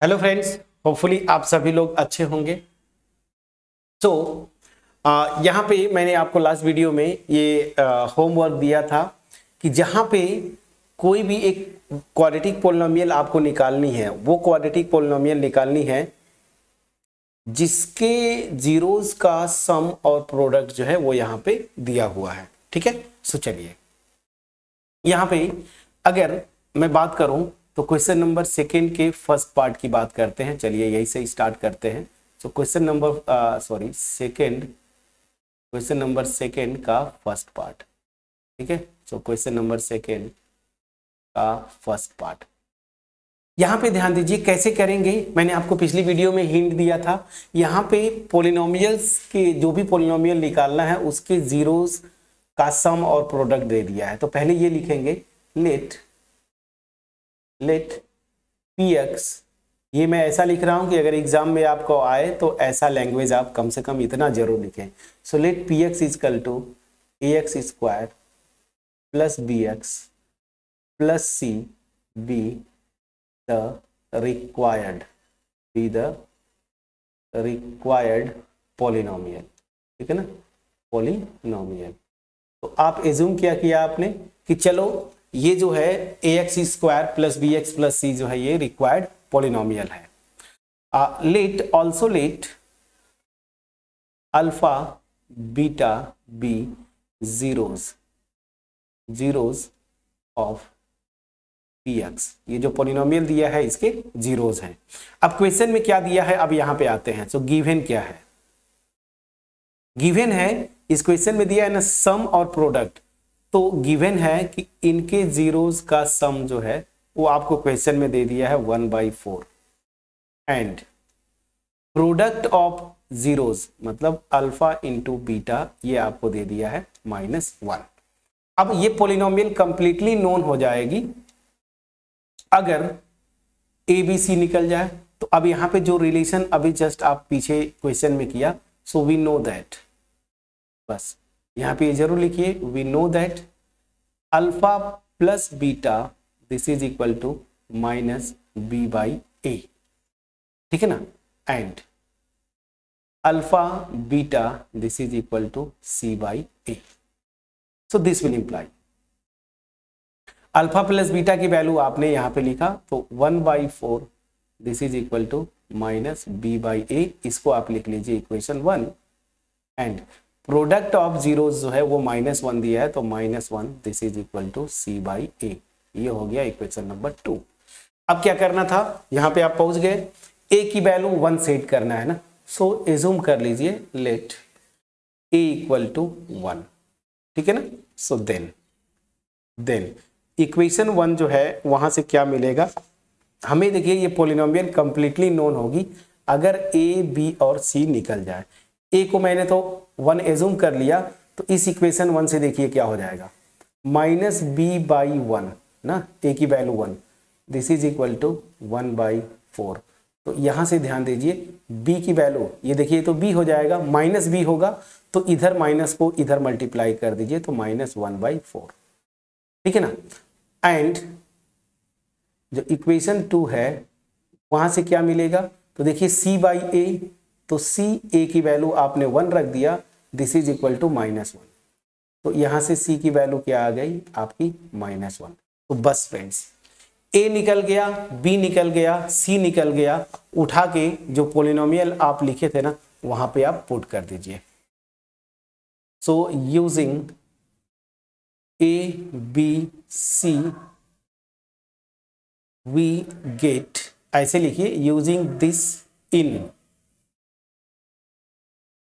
Hello friends, hopefully आप सभी लोग अच्छे होंगे। तो यहाँ पे मैंने आपको लास्ट वीडियो में ये होमवर्क दिया था कि जहाँ पे कोई भी एक क्वाड्रेटिक पोलिनोमियल आपको निकालनी है, वो क्वाड्रेटिक पोलिनोमियल निकालनी है जिसके जीरोस का सम और प्रोडक्ट जो है वो यहाँ पे दिया हुआ है। ठीक है, सो चलिए यहाँ पे अगर मैं बात करूं तो क्वेश्चन नंबर सेकेंड के फर्स्ट पार्ट की बात करते हैं। चलिए यही से स्टार्ट करते हैं। तो question number question number second का फर्स्ट पार्ट। ठीक है, सो क्वेश्चन नंबर सेकेंड का फर्स्ट पार्ट यहाँ पे ध्यान दीजिए कैसे करेंगे। मैंने आपको पिछली वीडियो में हिंट दिया था, यहाँ पे पोलिनोमियल्स के जो भी पोलिनोमियल निकालना है उसके जीरोस का सम और प्रोडक्ट दे दिया है। तो पहले ये लिखेंगे लेट px, ये मैं ऐसा लिख रहा हूं कि अगर एग्जाम में आपको आए तो ऐसा लैंग्वेज आप कम से कम इतना जरूर लिखें। So let px is equal to ax square plus bx plus c be the required polynomial. ठीक है ना, पोलिनोमियल। तो आप एज्यूम क्या किया आपने कि चलो ये जो है ax square plus bx plus c जो है ये रिक्वायर्ड पोलिनोमियल है। Let alpha beta be zeros of px, ये जो पोलिनोमियल दिया है इसके जीरोस हैं। अब क्वेश्चन में क्या दिया है, अब यहां पे आते हैं। सो गिवन क्या है, गिवन है इस क्वेश्चन में दिया है ना सम और प्रोडक्ट। तो गिवन है कि इनके जीरोस का सम जो है वो आपको क्वेश्चन में दे दिया है 1/4 एंड प्रोडक्ट ऑफ जीरोस मतलब अल्फा इंटू बीटा ये आपको दे दिया है -1। अब ये पोलिनोमियल कंप्लीटली नोन हो जाएगी अगर ए बी सी निकल जाए। तो अब यहां पे जो रिलेशन अभी जस्ट आप पीछे क्वेश्चन में किया, सो वी नो दैट, बस यहां पे जरूर लिखिए we know that alpha plus beta this is equal to minus B by A. ठीक है ना, and alpha beta this is equal to C by A. So this will imply alpha plus beta की value आपने यहां पे लिखा तो 1/4 this is equal to minus B by A, इसको आप लिख लीजिए equation 1 and product of zeros जो है वो -1 दिया है तो -1 this is equal to C by A. ये हो गया इक्वेशन नंबर 2। अब क्या करना था, यहां पे आप पहुंच गए, ए की वैल्यू 1 सेट करना है ना। सो एज्यूम कर लीजिए लेट ए इक्वल टू 1। ठीक है ना, सो देन इक्वेशन 1 जो है वहां से क्या मिलेगा हमें, देखिए ये पोलिनोमियल कंप्लीटली नोन होगी अगर ए बी और सी निकल जाए। ए को मैंने तो 1 एज्यूम कर लिया, तो इस इक्वेशन 1 से देखिए क्या हो जाएगा -b/1 ना, ए की value 1 this is equal to 1/4। तो यहां से ध्यान दीजिए b की वैल्यू ये देखिए तो b हो जाएगा, -b होगा तो इधर माइनस को इधर मल्टीप्लाई कर दीजिए तो -1/4। ठीक है ना, एंड जो इक्वेशन 2 है वहां से क्या मिलेगा, तो देखिए c बाई ए, तो c a की वैल्यू आपने 1 रख दिया दिस इज इक्वल टू -1। तो यहां से c की वैल्यू क्या आ गई आपकी -1। तो बस फ्रेंड्स a निकल गया, b निकल गया, c निकल गया, उठा के जो पोलिनोमियल आप लिखे थे ना वहां पे आप पुट कर दीजिए। So using a b c we get, ऐसे लिखिए यूजिंग दिस इन,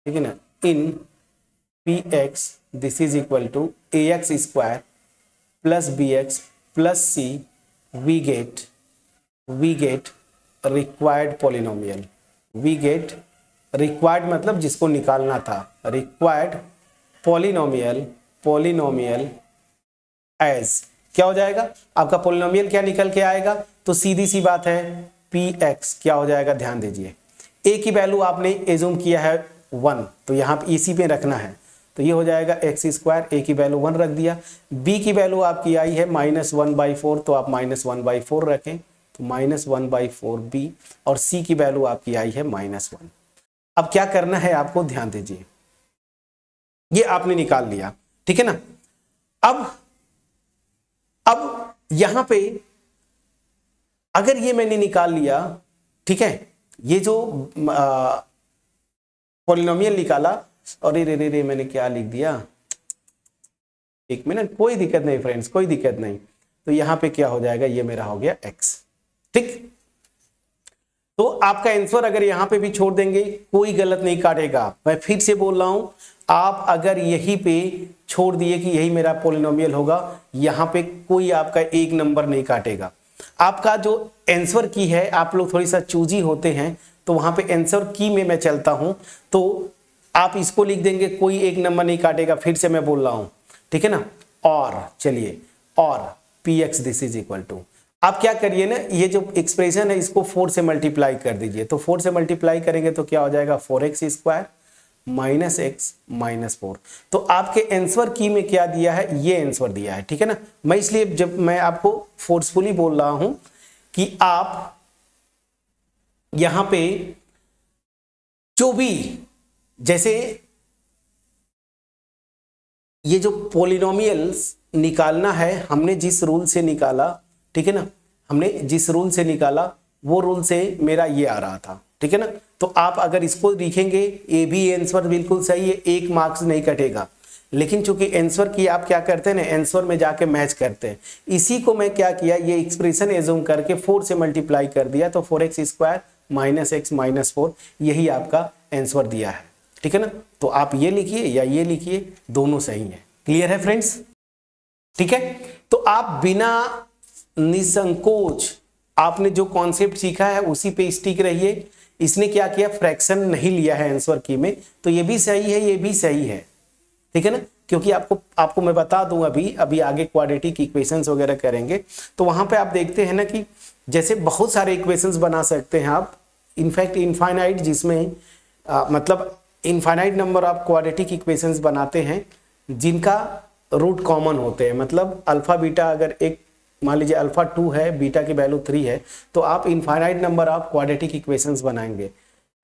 ठीक है ना, in px this is equal to ax square plus bx plus c we get required polynomial. we get required मतलब जिसको निकालना था, रिक्वायर्ड पोलिनोमियल एज क्या हो जाएगा आपका पोलिनोमियल क्या निकल के आएगा, तो सीधी सी बात है px क्या हो जाएगा, ध्यान दीजिए a की वैल्यू आपने एज्यूम किया है 1, तो यहाँ पे इसी पे रखना है, तो ये हो जाएगा x स्क्वायर, a की वैल्यू 1 रख दिया, b की वैल्यू आपकी आई है -1/4 तो आप -1/4 रखें, तो -1/4 बी, और सी की वैल्यू आपकी आई है -1। अब क्या करना है आपको, ध्यान दीजिए, ये आपने निकाल लिया, ठीक है ना। अब यहां पे अगर ये मैंने निकाल लिया, ठीक है, ये जो पॉलिनोमियल निकाला, और रे मैंने क्या लिख दिया, एक मिनट, कोई दिक्कत नहीं फ्रेंड्स, कोई दिक्कत नहीं। तो यहां पे क्या हो जाएगा, ये मेरा हो गया x, ठीक। तो आपका आंसर अगर यहां पे भी छोड़ देंगे कोई गलत नहीं काटेगा। मैं फिर से बोल रहा हूं, आप अगर यहीं पे छोड़ दिए कि यही मेरा पॉलिनोमियल होगा, यहां पे कोई आपका एक नंबर नहीं काटेगा। आपका जो आंसर की है, आप लोग थोड़ी सा चूजी होते हैं, तो वहां पे आंसर की में मैं चलता हूं, तो आप इसको लिख देंगे, कोई एक नंबर नहीं काटेगा। फिर से मैं बोल रहा हूं, ठीक है ना। और चलिए, और px this is equal to, आप क्या करिए ना, ये जो एक्सप्रेशन है इसको 4 से मल्टीप्लाई कर दीजिए। तो 4 से मल्टीप्लाई करेंगे तो क्या हो जाएगा, 4x square minus x minus 4। तो आपके आंसर की में क्या दिया है, ये आंसर दिया है, ठीक है ना। मैं इसलिए जब मैं आपको फोर्सफुली बोल रहा हूं कि आप यहां पे जो भी, जैसे ये जो पॉलिनोमियल्स निकालना है, हमने जिस रूल से निकाला, ठीक है ना, हमने जिस रूल से निकाला वो रूल से मेरा ये आ रहा था, ठीक है ना। तो आप अगर इसको लिखेंगे, ये भी आंसर बिल्कुल सही है, एक मार्क्स नहीं कटेगा। लेकिन चूंकि आंसर की आप क्या करते हैं ना, आंसर में जाके मैच करते हैं, इसी को मैं क्या किया, ये एक्सप्रेशन एज्यूम करके 4 से मल्टीप्लाई कर दिया। तो 4x square minus x minus 4, यही आपका आंसर दिया है, ठीक है ना। तो आप ये लिखिए या ये लिखिए, दोनों सही है। क्लियर है फ्रेंड्स, ठीक है। तो आप बिना निसंकोच आपने जो कॉन्सेप्ट सीखा है उसी पे स्टिक रहिए। इसने क्या किया, फ्रैक्शन नहीं लिया है आंसर की में, तो ये भी सही है, ये भी सही है, ठीक है ना। क्योंकि आपको मैं बता दूं, अभी आगे क्वाड्रेटिक इक्वेशंस वगैरह करेंगे, तो वहां पे आप देखते हैं ना कि जैसे बहुत सारे इक्वेशंस बना सकते हैं आप, इनफैक्ट इनफाइनाइट, जिसमें मतलब infinite number of quadratic equations बनाते हैं जिनका रूट कॉमन होते हैं। मतलब अल्फा बीटा, अगर एक मान लीजिए अल्फा 2 है, बीटा की वैल्यू 3 है, तो आप infinite number of quadratic equations बनाएंगे,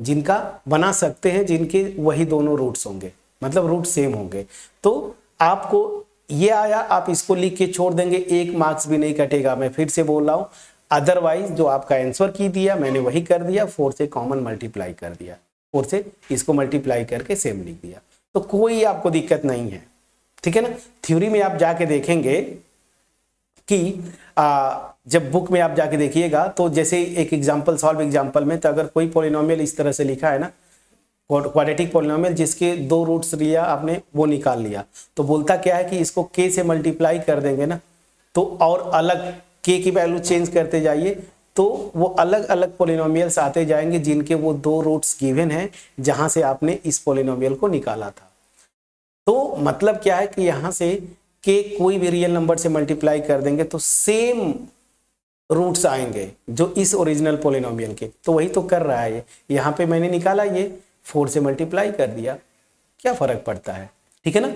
जिनका बना सकते हैं, जिनके वही दोनों रूट्स होंगे, मतलब रूट सेम होंगे। तो आपको ये आया, आप इसको लिख के छोड़ देंगे, एक मार्क्स भी नहीं कटेगा। मैं फिर से बोल रहा हूं, अदरवाइज जो आपका आंसर की दिया मैंने वही कर दिया, 4 से कॉमन मल्टीप्लाई कर दिया, 4 से इसको मल्टीप्लाई करके सेम लिख दिया, तो कोई आपको दिक्कत नहीं है, ठीक है ना। थ्योरी में आप जाके देखेंगे कि जब बुक में आप जाके देखिएगा, तो जैसे एक एग्जांपल सॉल्व एग्जांपल में, तो अगर कोई पॉलिनोमियल इस तरह से लिखा है ना, क्वाड्रेटिक पॉलिनोमियल जिसके 2 रूट्स लिया आपने, वो निकाल लिया, तो बोलता क्या है कि इसको k से मल्टीप्लाई कर देंगे ना, तो और अलग k की वैल्यू चेंज करते जाइए, तो वो अलग अलग पॉलिनोमियल्स आते जाएंगे जिनके वो 2 रूट्स गिवन हैं, जहां से आपने इस पॉलिनोमियल को निकाला था। तो मतलब क्या है कि यहां से k कोई भी रियल नंबर से मल्टीप्लाई कर देंगे तो सेम रूट्स आएंगे जो इस ओरिजिनल पॉलिनोमियल के। तो वही तो कर रहा है ये, यहाँ पे मैंने निकाला, ये 4 से मल्टीप्लाई कर दिया, क्या फर्क पड़ता है, ठीक है ना।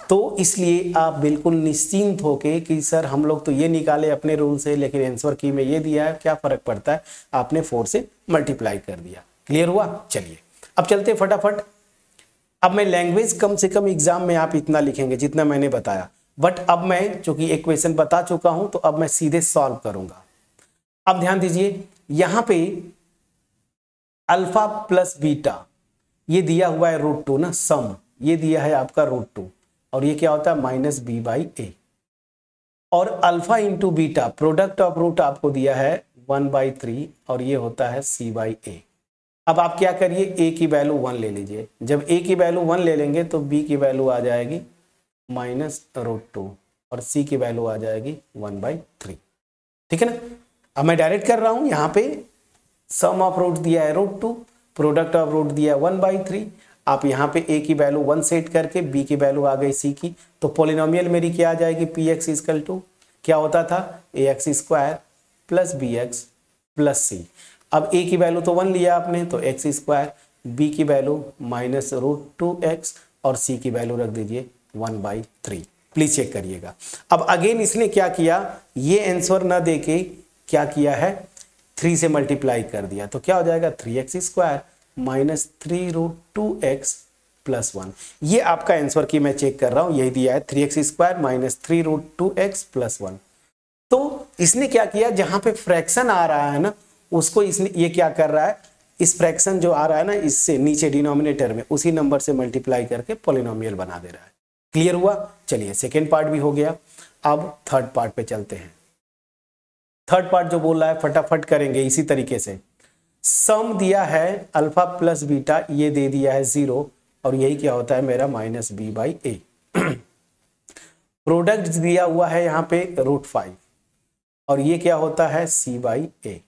तो इसलिए आप बिल्कुल निश्चिंत होके कि सर हम लोग तो ये निकाले अपने रूल से, लेकिन आंसर की में ये दिया है, क्या फर्क पड़ता है, आपने 4 से मल्टीप्लाई कर दिया। क्लियर हुआ। चलिए अब चलते फटाफट। अब मैं लैंग्वेज कम से कम एग्जाम में आप इतना लिखेंगे जितना मैंने बताया, बट अब मैं चूंकि एक क्वेश्चन बता चुका हूं, तो अब मैं सीधे सॉल्व करूंगा। अब ध्यान दीजिए, यहां पे अल्फा प्लस बीटा ये दिया हुआ है √2 ना, सम ये दिया है आपका √2, और ये क्या होता है -b/a, और alpha into beta product of root आपको दिया है 1/3, और ये होता है c/a। अब आप क्या करिए, a की वैल्यू 1 ले लीजिए। जब a की वैल्यू 1 ले लेंगे तो b की वैल्यू आ जाएगी -√2, और c की वैल्यू आ जाएगी 1/3, ठीक है ना। अब मैं डायरेक्ट कर रहा हूं, यहाँ पे सम ऑफ रूट दिया है √2, प्रोडक्ट ऑफ रूट दिया है 1/3। आप यहाँ पे a की वैल्यू 1 सेट करके b की वैल्यू आ गई c की, तो पॉलिनोमियल मेरी क्या आ जाएगी, px इक्वल टू क्या होता था, ax square plus bx plus c। अब a की वैल्यू तो 1 लिया आपने, तो x स्क्वायर, b की वैल्यू -√2x, और c की वैल्यू रख दीजिए 1/3। प्लीज चेक करिएगा। अब अगेन इसने क्या किया, ये आंसर ना देके क्या किया है, 3 से मल्टीप्लाई कर दिया तो क्या हो जाएगा 3x square minus 3√2x plus 1। ये आपका आंसर की मैं चेक कर रहा हूं, यही दिया है 3x square minus 3√2x plus 1। तो इसने क्या किया, जहां पे फ्रैक्शन आ रहा है ना उसको इसने ये क्या कर रहा है, इस फ्रैक्शन जो आ रहा है ना इससे नीचे डिनोमिनेटर में उसी नंबर से मल्टीप्लाई करके पॉलिनोमियल बना दे रहा है। क्लियर हुआ? चलिए सेकेंड पार्ट भी हो गया, अब थर्ड पार्ट पे चलते हैं। थर्ड पार्ट जो बोल रहा है फटाफट करेंगे इसी तरीके से। सम दिया है अल्फा प्लस बीटा, ये दे दिया है 0 और यही क्या होता है मेरा minus B by A. Product दिया हुआ है यहाँ पे √5 और ये क्या होता है c बाई ए।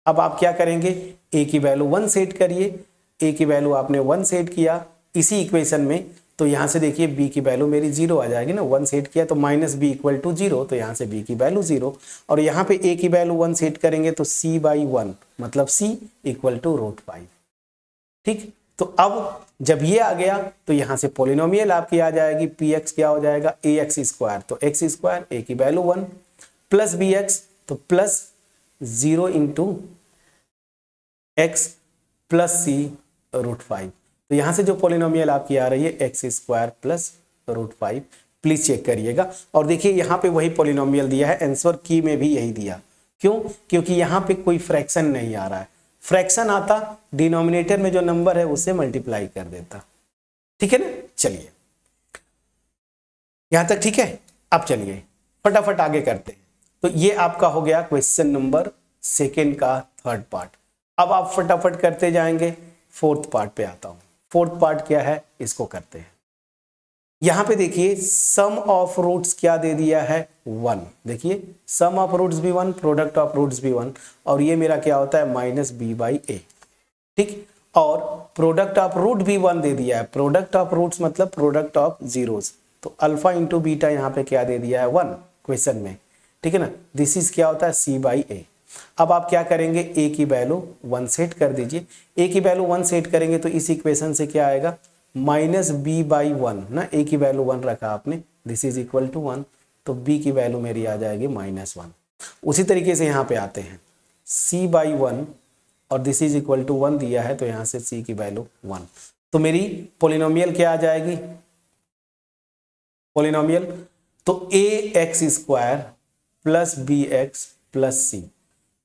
अब आप क्या करेंगे, a की वैल्यू 1 सेट करिए, a की वैल्यू आपने 1 सेट किया इसी इक्वेशन में, तो यहां से देखिए b की वैल्यू मेरी 0 आ जाएगी ना, 1 सेट किया तो माइनस बी इक्वल टू 0, तो यहां से b की वैल्यू 0 और यहाँ पे a की वैल्यू 1 सेट करेंगे तो c बाई 1 मतलब c इक्वल टू √5। ठीक, तो अब जब ये आ गया तो यहां से पॉलिनोमियल आपकी आ जाएगी, px क्या हो जाएगा ax स्क्वायर, तो x स्क्वायर a की वैल्यू 1 प्लस bx तो plus 0 into x plus c √5। तो यहां से जो पॉलिनोमियल आपकी आ रही है x square plus √5, please check करिएगा। और देखिए यहां पे वही पॉलिनोमियल दिया है, आंसर की में भी यही दिया। क्यों? क्योंकि यहां पे कोई फ्रैक्शन नहीं आ रहा है, फ्रैक्शन आता डिनोमिनेटर में जो नंबर है उससे मल्टीप्लाई कर देता। ठीक है ना? चलिए यहां तक ठीक है। अब चलिए फटाफट आगे करते हैं। तो ये आपका हो गया क्वेश्चन नंबर सेकेंड का थर्ड पार्ट। अब आप फटाफट करते जाएंगे, फोर्थ पार्ट पे आता हूं। फोर्थ पार्ट क्या है इसको करते हैं। यहां पे देखिए सम ऑफ रूट्स क्या दे दिया है 1, देखिए सम ऑफ रूट्स भी 1, प्रोडक्ट ऑफ रूट्स भी 1 और ये मेरा क्या होता है माइनस बी बाई ए। ठीक, और प्रोडक्ट ऑफ रूट भी 1 दे दिया है, प्रोडक्ट ऑफ रूट्स मतलब प्रोडक्ट ऑफ जीरोस, तो अल्फा इंटू बीटा यहाँ पे क्या दे दिया है 1 क्वेश्चन में। ठीक है ना, दिस इज क्या होता है सी बाई ए। अब आप क्या करेंगे, a की वैल्यू 1 सेट कर दीजिए, a की वैल्यू 1 सेट करेंगे तो इस इक्वेशन से क्या आएगा माइनस बी बाई 1 ना, a की वैल्यू 1 रखा आपने, दिस इज इक्वल टू 1, तो b की वैल्यू मेरी आ जाएगी -1। उसी तरीके से यहाँ पे आते हैं c बाई 1 और दिस इज इक्वल टू 1 दिया है तो यहाँ से c की वैल्यू 1, तो मेरी पोलिनोमियल क्या आ जाएगी, पोलिनोमियल तो ax square plus bx plus c।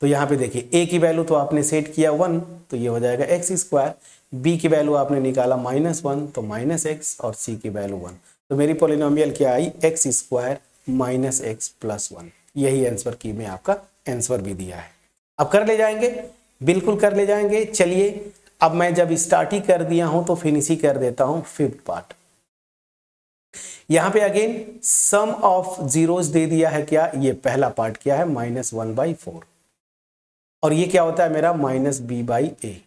तो यहाँ पे देखिए a की वैल्यू तो आपने सेट किया 1 तो ये हो जाएगा x स्क्वायर, b की वैल्यू आपने निकाला -1 तो -x और c की वैल्यू 1, तो मेरी पॉलिनोमियल क्या आई x square minus x plus 1। यही आंसर की में आपका आंसर भी दिया है। अब कर ले जाएंगे, बिल्कुल कर ले जाएंगे। चलिए अब मैं जब स्टार्ट ही कर दिया हूं तो फिनिश ही कर देता हूं फिफ्थ पार्ट। यहां पे अगेन सम ऑफ जीरोस दे दिया है, क्या ये पहला पार्ट क्या है -1/4 और ये क्या होता है मेरा माइनस बी बाई ए,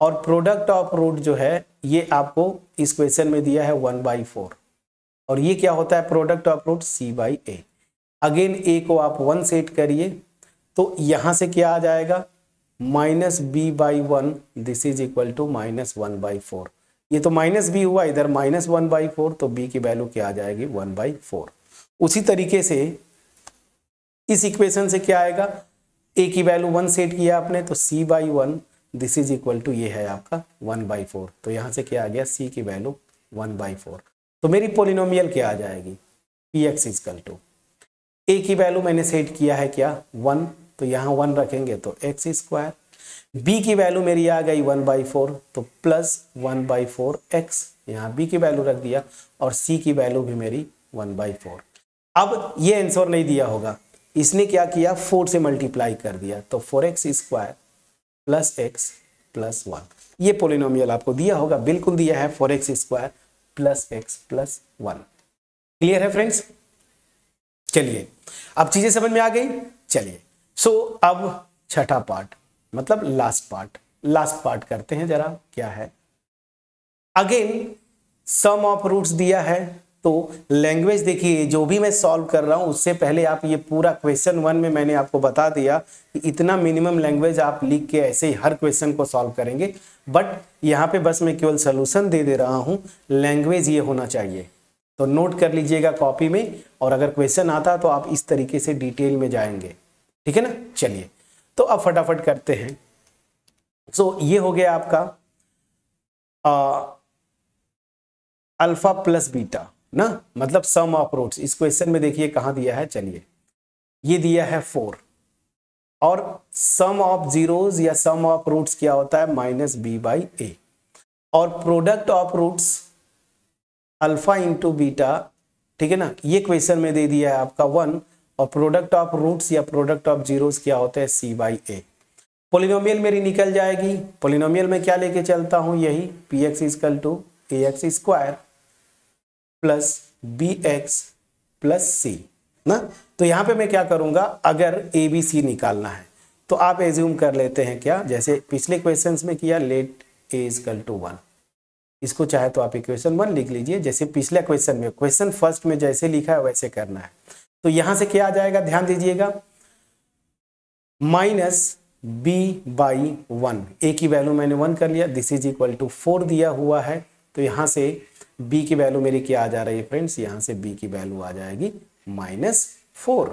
और प्रोडक्ट ऑफ रूट जो है ये आपको इस क्वेश्चन में दिया है 1/4 और ये क्या होता है product of root c by A. Again a को आप 1 सेट करिए तो यहां से क्या आ जाएगा minus B by 1, this is equal to -1/4। ये तो माइनस बी हुआ, इधर -1/4 तो b की वैल्यू क्या आ जाएगी 1/4। उसी तरीके से इस इक्वेशन से क्या आएगा, a की वैल्यू 1 सेट किया आपने तो c by 1, this is equal to ये है आपका 1/4, तो यहां से क्या आ गया c की वैल्यू 1/4। तो मेरी पोलिनोमियल क्या आ जाएगी px इक्वल टू a की वैल्यू मैंने सेट किया है क्या 1, तो यहाँ 1 रखेंगे तो x स्क्वायर, b की वैल्यू मेरी आ गई 1/4 तो प्लस 1/4x, यहाँ b की वैल्यू रख दिया और c की वैल्यू भी मेरी 1/4। अब ये आंसर नहीं दिया होगा, इसने क्या किया 4 से मल्टीप्लाई कर दिया तो 4x square plus x plus 1। ये पोलिनोमियल आपको दिया होगा, बिल्कुल दिया है 4x square plus x plus 1। Clear है फ्रेंड्स? चलिए अब चीजें समझ में आ गई। चलिए सो अब छठा पार्ट मतलब लास्ट पार्ट करते हैं जरा, क्या है अगेन सम ऑफ रूट्स दिया है। तो लैंग्वेज देखिए जो भी मैं सॉल्व कर रहा हूं उससे पहले आप ये पूरा क्वेश्चन 1 में मैंने आपको बता दिया कि इतना मिनिमम लैंग्वेज आप लिख के ऐसे ही हर क्वेश्चन को सॉल्व करेंगे, बट यहाँ पे बस मैं केवल सोल्यूशन दे रहा हूं, लैंग्वेज ये होना चाहिए। तो नोट कर लीजिएगा कॉपी में, और अगर क्वेश्चन आता तो आप इस तरीके से डिटेल में जाएंगे, ठीक है ना। चलिए तो अब फटाफट करते हैं। सो ये हो गया आपका अल्फा प्लस बीटा ना, मतलब सम ऑफ रूट्स। इस क्वेश्चन में देखिए कहां दिया है, चलिए ये दिया है 4 और सम ऑफ जीरोस या सम ऑफ रूट्स क्या होता है, माइनस बी बाई ए, और product of roots alpha into beta, ठीक है ना, ये क्वेश्चन में दे दिया है आपका 1, और प्रोडक्ट ऑफ रूट्स या प्रोडक्ट ऑफ जीरोस क्या होता है, सी बाई ए। पोलिनोमियल मेरी निकल जाएगी, पोलिनोमियल में क्या लेके चलता हूं, यही P X is equal to A X square plus B X plus C ना। तो यहां पे मैं क्या करूंगा, अगर ए बी सी निकालना है तो आप एज्यूम कर लेते हैं क्या, जैसे पिछले क्वेश्चंस में किया, लेट ए इजकल टू 1, इसको चाहे तो आप इक्वेशन 1 लिख लीजिए, जैसे पिछले क्वेश्चन में, क्वेश्चन फर्स्ट में जैसे लिखा है वैसे करना है। तो यहां से क्या आ जाएगा, ध्यान दीजिएगा, माइनस बी बाई 1, ए की वैल्यू मैंने 1 कर लिया, दिस इज इक्वल टू 4 दिया हुआ है, तो यहां से b की वैल्यू मेरी क्या आ जा रही है फ्रेंड्स, यहां से b की वैल्यू आ जाएगी -4।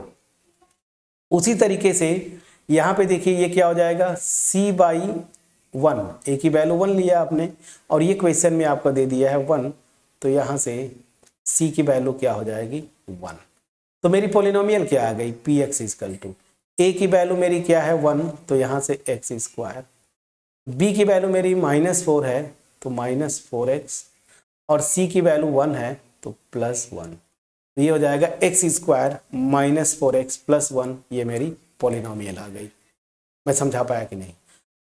उसी तरीके से यहां पे देखिए ये क्या हो जाएगा, c बाई 1, a की वैल्यू 1 लिया आपने और ये क्वेश्चन में आपको दे दिया है 1, तो यहां से c की वैल्यू क्या हो जाएगी 1। तो मेरी पोलिनोमियल क्या आ गई, P X is equal to, a की वैल्यू मेरी क्या है 1, तो यहां से एक्स स्क्वायर, b की वैल्यू मेरी -4 है तो -4x, और c की वैल्यू 1 है तो +1, तो ये हो जाएगा एक्स स्क्वायर -4x + 1, ये मेरी पोलिनोमियल आ गई। मैं समझा पाया कि नहीं?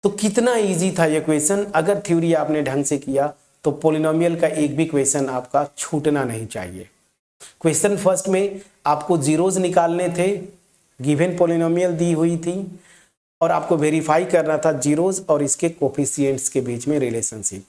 तो कितना इजी था ये क्वेश्चन, अगर थ्योरी आपने ढंग से किया तो पोलिनोमियल का एक भी क्वेश्चन आपका छूटना नहीं चाहिए। क्वेश्चन फर्स्ट में आपको जीरोज निकालने थे, गिवन पोलिनोमियल दी हुई थी और आपको वेरीफाई करना था जीरोज और इसके कोफिशिएंट्स के बीच में रिलेशनशिप।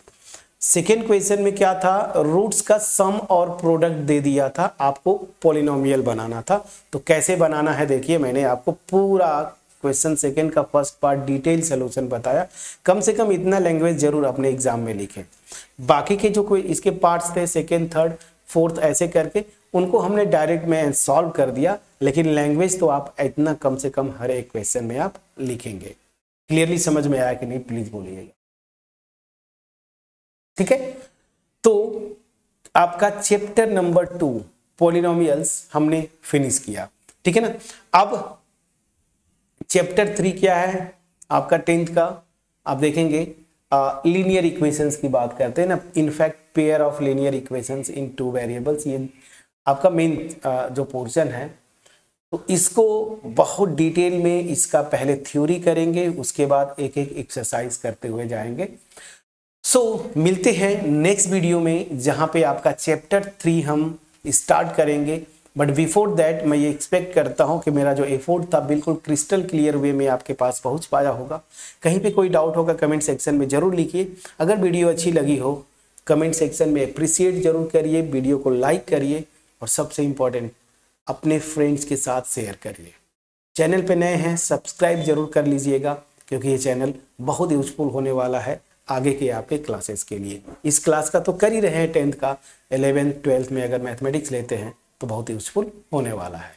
सेकेंड क्वेश्चन में क्या था, रूट्स का सम और प्रोडक्ट दे दिया था, आपको पोलिनोमियल बनाना था। तो कैसे बनाना है देखिए, मैंने आपको पूरा क्वेश्चन सेकेंड का फर्स्ट पार्ट डिटेल सोल्यूशन बताया। कम से कम इतना लैंग्वेज जरूर अपने एग्जाम में लिखें। बाकी के जो कोई इसके पार्ट्स थे, सेकेंड थर्ड फोर्थ ऐसे करके, उनको हमने डायरेक्ट में सॉल्व कर दिया, लेकिन लैंग्वेज तो आप इतना कम से कम हर एक क्वेश्चन में आप लिखेंगे। क्लियरली समझ में आया कि नहीं, प्लीज बोलिएगा। ठीक है, तो आपका चैप्टर नंबर 2 पॉलिनोमियल्स हमने फिनिश किया, ठीक है ना। अब चैप्टर 3 क्या है आपका 10th का, आप देखेंगे लीनियर इक्वेशंस की बात करते हैं ना, in fact pair of linear equations in 2 variables, ये आपका मेन जो पोर्शन है। तो इसको बहुत डिटेल में इसका पहले थ्योरी करेंगे, उसके बाद एक एक एक्सरसाइज करते हुए जाएंगे। मिलते हैं नेक्स्ट वीडियो में, जहां पे आपका चैप्टर 3 हम स्टार्ट करेंगे। बट बिफोर दैट मैं ये एक्सपेक्ट करता हूं कि मेरा जो एफर्ट था बिल्कुल क्रिस्टल क्लियर वे में आपके पास पहुंच पाया होगा। कहीं पे कोई डाउट होगा कमेंट सेक्शन में जरूर लिखिए। अगर वीडियो अच्छी लगी हो कमेंट सेक्शन में अप्रिशिएट जरूर करिए, वीडियो को लाइक करिए और सबसे इम्पोर्टेंट अपने फ्रेंड्स के साथ शेयर करिए। चैनल पे नए हैं सब्सक्राइब जरूर कर लीजिएगा, क्योंकि ये चैनल बहुत यूजफुल होने वाला है आगे के आपके क्लासेस के लिए। इस क्लास का तो कर ही रहे हैं 10th का, 11th 12th में अगर मैथमेटिक्स लेते हैं तो बहुत यूजफुल होने वाला है।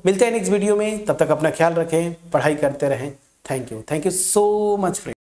मिलते हैं नेक्स्ट वीडियो में, तब तक अपना ख्याल रखें, पढ़ाई करते रहें। Thank you so much friend.